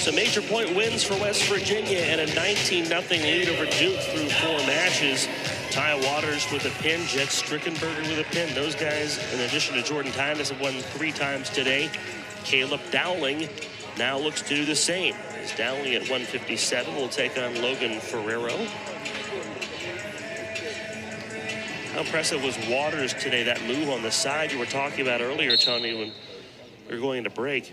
So major point wins for West Virginia and a 19-0 lead over Duke through 4 matches. Ty Waters with a pin, Jet Strickenberger with a pin. Those guys, in addition to Jordan Tynes, have won 3 times today. Caleb Dowling now looks to do the same. As Dowling at 157 will take on Logan Ferrero. How impressive was Waters today, that move on the side you were talking about earlier, Tony, when we were going into break.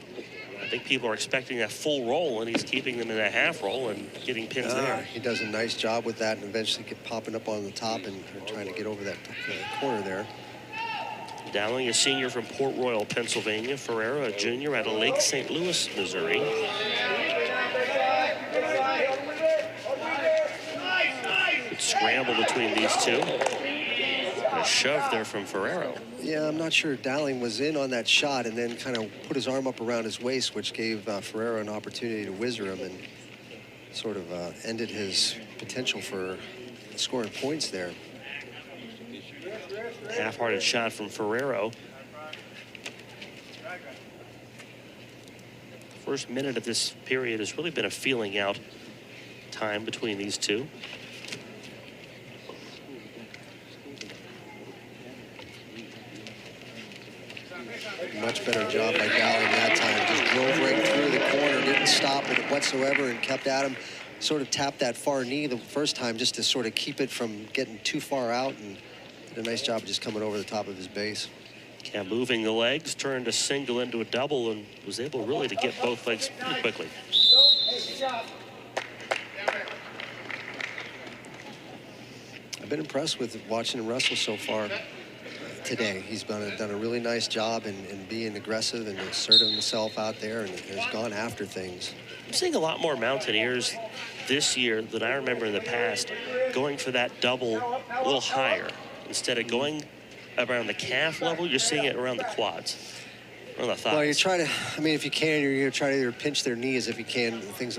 I think people are expecting that full roll, and he's keeping them in a half roll and getting pins there. He does a nice job with that and eventually get popping up on the top and trying to get over that corner there. Dowling, a senior from Port Royal, Pennsylvania. Ferrero, a junior out of Lake St. Louis, Missouri. Good scramble between these two. A shove there from Ferrero. Yeah, I'm not sure. Dowling was in on that shot and then kind of put his arm up around his waist, which gave Ferrero an opportunity to whizzer him and sort of ended his potential for scoring points there. Half-hearted shot from Ferrero. The first minute of this period has really been a feeling out time between these two. Much better job by Dowling that time. Just drove right through the corner, didn't stop it whatsoever, and kept at him. Sort of tapped that far knee the first time just to sort of keep it from getting too far out, and did a nice job of just coming over the top of his base. Yeah, moving the legs, turned a single into a double, and was able really to get both legs pretty quickly. I've been impressed with watching him wrestle so far today. He's done a really nice job in being aggressive and asserting himself out there, and has gone after things. I'm seeing a lot more Mountaineers this year than I remember in the past, going for that double a little higher. Instead of going around the calf level, you're seeing it around the quads, or the thighs. Well, you try to, I mean, if you can, you're going to try to either pinch their knees if you can, things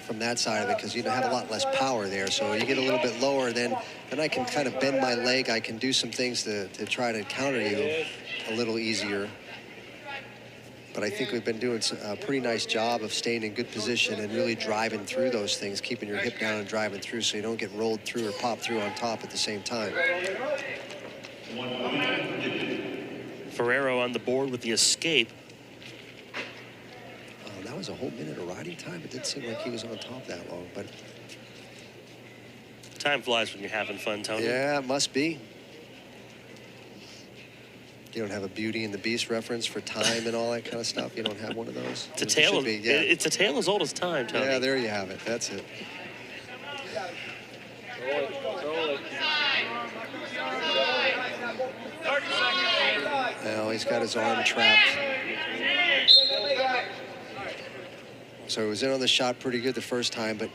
from that side of it, because you have a lot less power there. So you get a little bit lower, then I can kind of bend my leg. I can do some things to try to counter you a little easier. But I think we've been doing a pretty nice job of staying in good position and really driving through those things, keeping your hip down and driving through so you don't get rolled through or popped through on top at the same time. Ferrero on the board with the escape. That was a whole minute of riding time. It didn't seem like he was on top that long, but time flies when you're having fun, Tony. Yeah, it must be. You don't have a Beauty and the Beast reference for time and all that kind of stuff? You don't have one of those? It's a tale, it's a tale as old as time, Tony. Yeah, there you have it. That's it. Well, he's got his arm trapped. So he was in on the shot pretty good the first time, but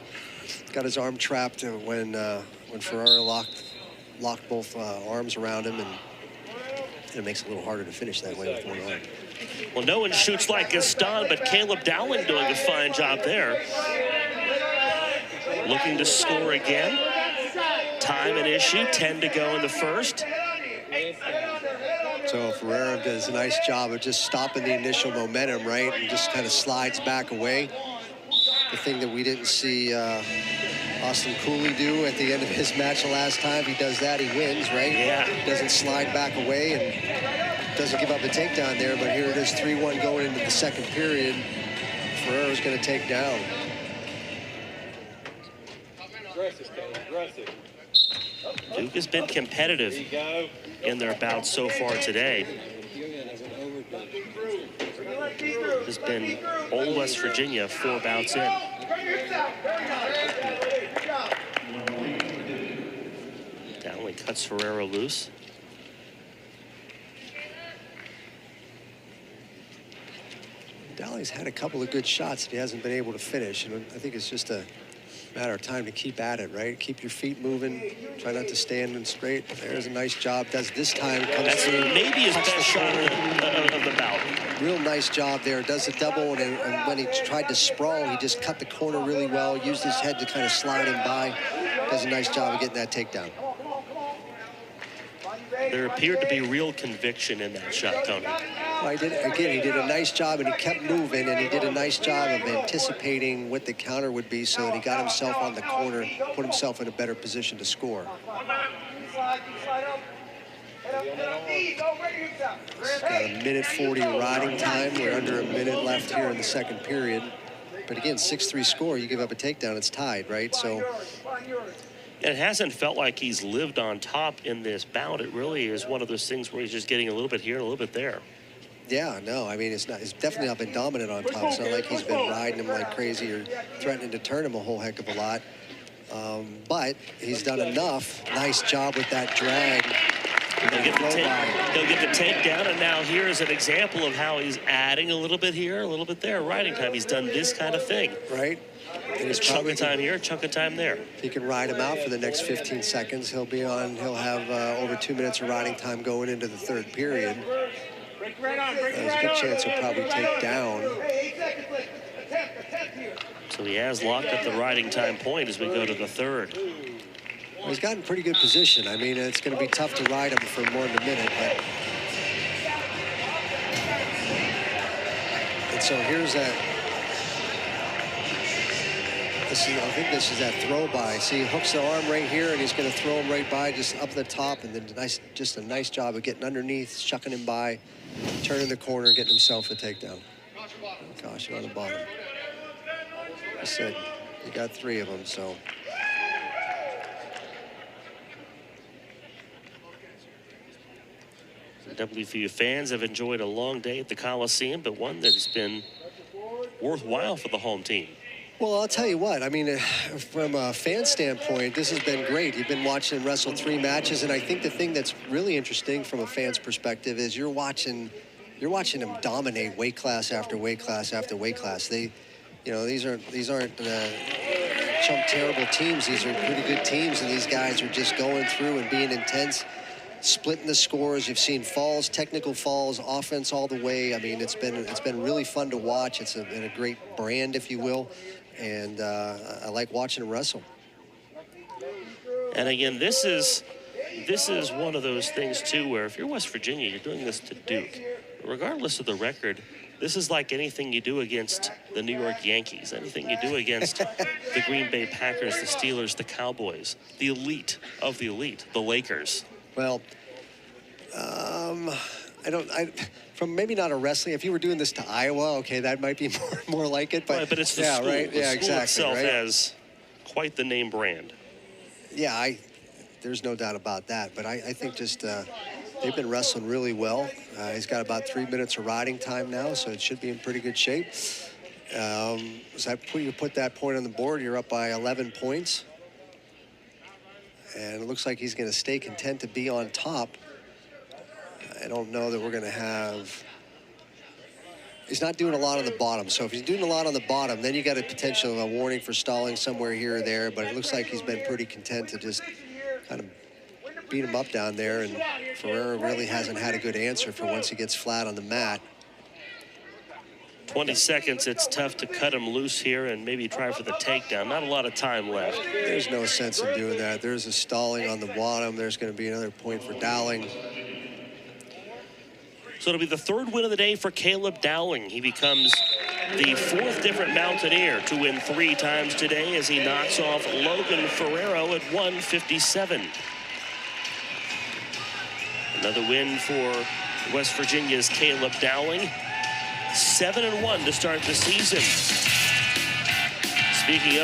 got his arm trapped when Ferrero locked both arms around him, and it makes it a little harder to finish that way with one arm. Well, no one shoots like Gaston, but Caleb Dowling doing a fine job there. Looking to score again. Time an issue, 10 to go in the first. So Ferrero does a nice job of just stopping the initial momentum, right, and just kind of slides back away. The thing that we didn't see Austin Cooley do at the end of his match the last time. He does that, he wins, right? Yeah. Doesn't slide back away and doesn't give up the takedown there, but here it is, 3-1 going into the second period. Ferrero's going to take down. Duke has been competitive in their bouts so far today. Has been Old West Virginia 4 bouts in. Dowling cuts Ferrero loose. Dowling's had a couple of good shots that he hasn't been able to finish, and I think it's just a matter of time to keep at it, right? Keep your feet moving, try not to stand in straight. There's a nice job. Does this time comes That's through, maybe his best shot of the bout. Real nice job there. Does the double, and when he tried to sprawl, he just cut the corner really well, used his head to kind of slide him by. Does a nice job of getting that takedown. There appeared to be real conviction in that shot, Tony. Well, he did a nice job, and he kept moving, and he did a nice job of anticipating what the counter would be so that he got himself on the corner, put himself in a better position to score. He's got a minute 40 riding time. We're under a minute left here in the second period. But again, 6-3 score, you give up a takedown, it's tied, right? So it hasn't felt like he's lived on top in this bout. It really is one of those things where he's just getting a little bit here and a little bit there. Yeah, no, I mean, it's definitely not been dominant on top. It's not like he's been riding him like crazy or threatening to turn him a whole heck of a lot. But he's done enough. Nice job with that drag. He'll get the takedown, and now here's an example of how he's adding a little bit here, a little bit there. Riding time, he's done this kind of thing. Right. And he's chunk of time here, chunk of time there. If he can ride him out for the next 15 seconds, he'll have over 2 minutes of riding time going into the third period. There's a good chance he'll probably take down. So he has locked up the riding time point as we go to the third. Well, he's gotten pretty good position. I mean, it's going to be tough to ride him for more than a minute, but. And so here's that. I think this is that throw by. See, he hooks the arm right here, and he's going to throw him right by, just up the top, and then just a nice job of getting underneath, shucking him by, turning the corner, getting himself a takedown. Gosh, on the bottom. I said, you got 3 of them, so. WVU fans have enjoyed a long day at the Coliseum, but one that has been worthwhile for the home team. Well, I'll tell you what, I mean, from a fan standpoint, this has been great. You've been watching him wrestle 3 matches, and I think the thing that's really interesting from a fan's perspective is you're watching him dominate weight class after weight class after weight class. These aren't chump terrible teams. These are pretty good teams, and these guys are just going through and being intense, splitting the scores. You've seen falls, technical falls, offense all the way. I mean, it's been really fun to watch. It's been a great brand, if you will. And I like watching him wrestle. And again, this is one of those things too, where if you're West Virginia, you're doing this to Duke. Regardless of the record, this is like anything you do against the New York Yankees, anything you do against the Green Bay Packers, the Steelers, the Cowboys, the elite of the elite, the Lakers. Well, from maybe not a wrestling. If you were doing this to Iowa, okay, that might be more like it. But, right, but it's the school. Right? The school itself has quite the name brand. Yeah, there's no doubt about that. But I think just they've been wrestling really well. He's got about 3 minutes of riding time now, so it should be in pretty good shape. So you put that point on the board, you're up by 11 points. And it looks like he's going to stay content to be on top. I don't know that we're going to have. He's not doing a lot on the bottom. So if he's doing a lot on the bottom, then you got a potential of a warning for stalling somewhere here or there. But it looks like he's been pretty content to just kind of beat him up down there. And Ferrero really hasn't had a good answer for once he gets flat on the mat. 20 seconds, it's tough to cut him loose here and maybe try for the takedown. Not a lot of time left. There's no sense in doing that. There's a stalling on the bottom. There's going to be another point for Dowling. So it'll be the 3rd win of the day for Caleb Dowling. He becomes the 4th different mountaineer to win 3 times today as he knocks off Logan Ferrero at 157. Another win for West Virginia's Caleb Dowling. 7-1 to start the season. Speaking of